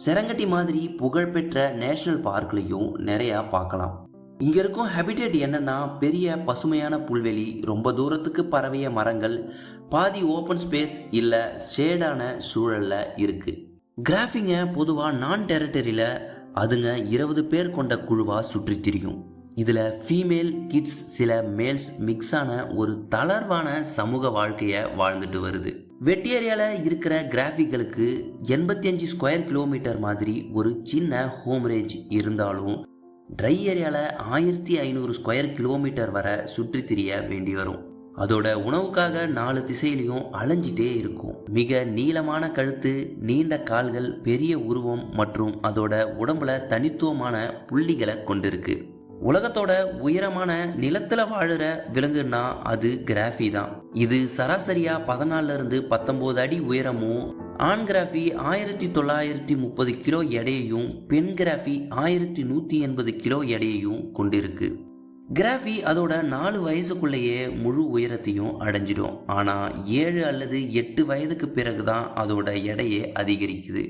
செரங்கட்டி மாதிரி புகழ்பெற்ற நேஷனல் பார்க்லையும் நிறையா பார்க்கலாம். இங்க இருக்கும் ஹேபிடேட் என்னன்னா, பெரிய பசுமையான புல்வெளி, ரொம்ப தூரத்துக்கு பரவிய மரங்கள், பாதி ஓப்பன் ஸ்பேஸ் இல்ல ஷேடான சூழல்ல இருக்கு. கிராஃபிங்க பொதுவா நான் டெரிட்டரியில அதுங்க 20 பேர் கொண்ட குழுவா சுற்றி திரியும். இதுல ஃபீமேல் கிட்ஸ் சில மேல்ஸ் மிக்ஸான ஒரு தளர்வான சமூக வாழ்க்கைய வாழ்ந்துட்டு வருது. வெட்டி ஏரியால இருக்கிற கிராஃபிகளுக்கு 85 ஸ்கொயர் கிலோமீட்டர் மாதிரி ஒரு சின்ன ஹோம் ரேஞ்ச் இருந்தாலும் ட்ரை ஏரியால 1500 ஸ்கொயர் கிலோமீட்டர் வரை சுற்றி திரிய வேண்டி வரும். அதோட உணவுக்காக 4 திசையிலையும் அலைஞ்சிட்டே இருக்கும். மிக நீளமான கழுத்து, நீண்ட கால்கள், பெரிய உருவம் மற்றும் அதோட உடம்புல தனித்துவமான புள்ளிகளை கொண்டிருக்கு. உலகத்தோட உயரமான நிலத்துல வாழுற விலங்குன்னா அது கிராஃபி தான். இது சராசரியா 14 இருந்து 19 அடி உயரமும், ஆண் கிராஃபி 1930 கிலோ எடையையும், பெண் கிராஃபி 1180 கிலோ எடையையும் கொண்டிருக்கு. கிராஃபி அதோட 4 வயசுக்குள்ளேயே முழு உயரத்தையும் அடைஞ்சிடும். ஆனா 7 அல்லது 8 வயதுக்கு பிறகுதான் அதோட எடையே அதிகரிக்குது.